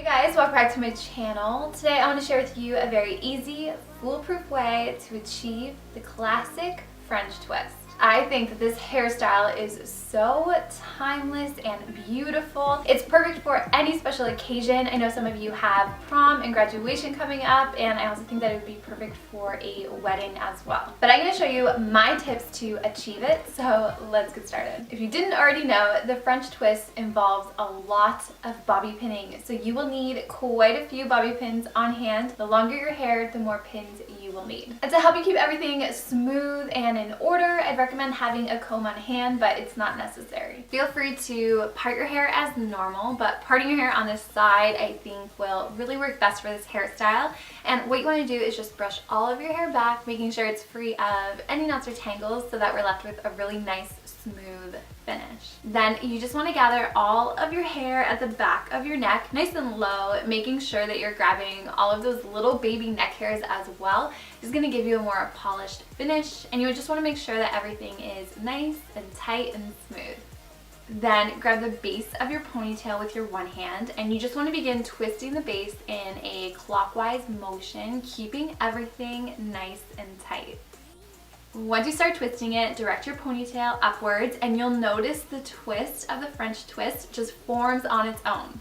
guys, welcome back to my channel. Today I want to share with you a very easy, foolproof way to achieve the classic French twist. I think that this hairstyle is so timeless and beautiful. It's perfect for any special occasion. I know some of you have prom and graduation coming up, and I also think that it would be perfect for a wedding as well. But I'm going to show you my tips to achieve it, so let's get started. If you didn't already know, the French twist involves a lot of bobby pinning, so you will need quite a few bobby pins on hand. The longer your hair, the more pins you will need. And to help you keep everything smooth and in order, I'd recommend having a comb on hand, but it's not necessary. Feel free to part your hair as normal, but parting your hair on this side I think will really work best for this hairstyle. And what you want to do is just brush all of your hair back, making sure it's free of any knots or tangles so that we're left with a really nice smooth finish. Then you just want to gather all of your hair at the back of your neck, nice and low, making sure that you're grabbing all of those little baby neck hairs as well. This is going to give you a more polished finish, and you would just want to make sure that everything is nice and tight and smooth. Then grab the base of your ponytail with your one hand, and you just want to begin twisting the base in a clockwise motion, keeping everything nice and tight. Once you start twisting it, direct your ponytail upwards, and you'll notice the twist of the French twist just forms on its own.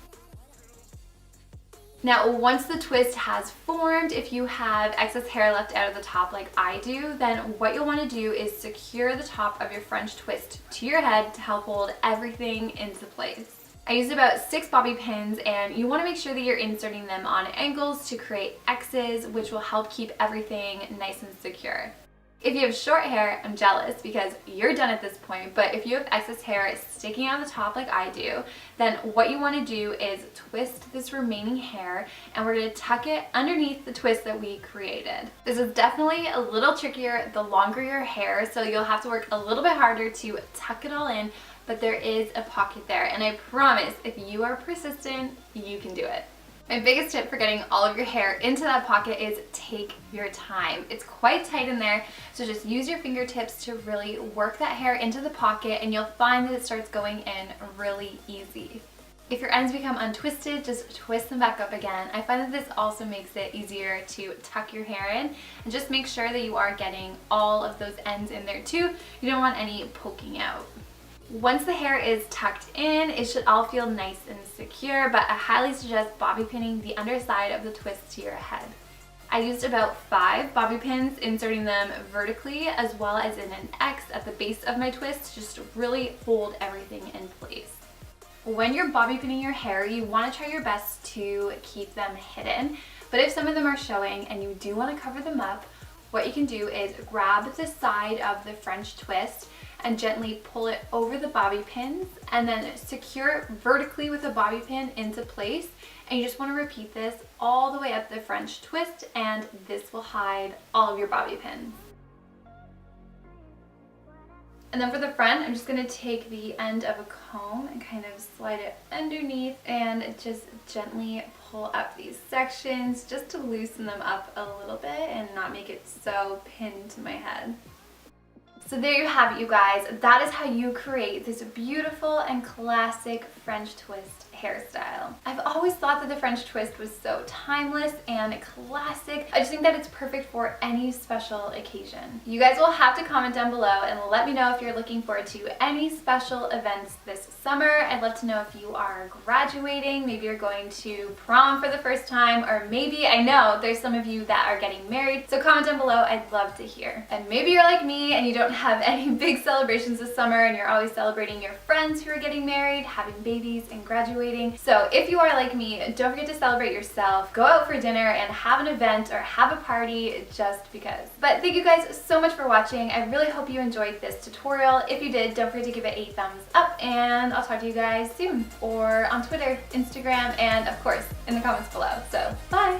Now, once the twist has formed, if you have excess hair left out of the top like I do, then what you'll want to do is secure the top of your French twist to your head to help hold everything into place. I used about 6 bobby pins, and you want to make sure that you're inserting them on angles to create X's, which will help keep everything nice and secure. If you have short hair, I'm jealous because you're done at this point, but if you have excess hair sticking out the top like I do, then what you want to do is twist this remaining hair, and we're going to tuck it underneath the twist that we created. This is definitely a little trickier the longer your hair, so you'll have to work a little bit harder to tuck it all in, but there is a pocket there, and I promise if you are persistent, you can do it. My biggest tip for getting all of your hair into that pocket is take your time. It's quite tight in there, so just use your fingertips to really work that hair into the pocket, and you'll find that it starts going in really easy. If your ends become untwisted, just twist them back up again. I find that this also makes it easier to tuck your hair in, and just make sure that you are getting all of those ends in there too. You don't want any poking out. Once the hair is tucked in, it should all feel nice and secure, but I highly suggest bobby pinning the underside of the twist to your head. I used about 5 bobby pins, inserting them vertically as well as in an X at the base of my twist, just to really hold everything in place. When you're bobby pinning your hair, you want to try your best to keep them hidden, but if some of them are showing and you do want to cover them up, what you can do is grab the side of the French twist and gently pull it over the bobby pins, and then secure it vertically with a bobby pin into place. And you just want to repeat this all the way up the French twist, and this will hide all of your bobby pins. And then for the front, I'm just going to take the end of a comb and kind of slide it underneath and just gently pull up these sections just to loosen them up a little bit and not make it so pinned to my head. So there you have it, you guys. That is how you create this beautiful and classic French twist hairstyle. I've always thought that the French twist was so timeless and classic. I just think that it's perfect for any special occasion. You guys will have to comment down below and let me know if you're looking forward to any special events this summer. I'd love to know if you are graduating, maybe you're going to prom for the first time, or maybe, I know there's some of you that are getting married, so comment down below, I'd love to hear. And maybe you're like me and you don't have any big celebrations this summer, and you're always celebrating your friends who are getting married, having babies, and graduating. So if you are like me, don't forget to celebrate yourself. Go out for dinner and have an event or have a party just because. But thank you guys so much for watching. I really hope you enjoyed this tutorial. If you did, don't forget to give it a thumbs up, and I'll talk to you guys soon, or on Twitter, Instagram, and of course in the comments below. So bye!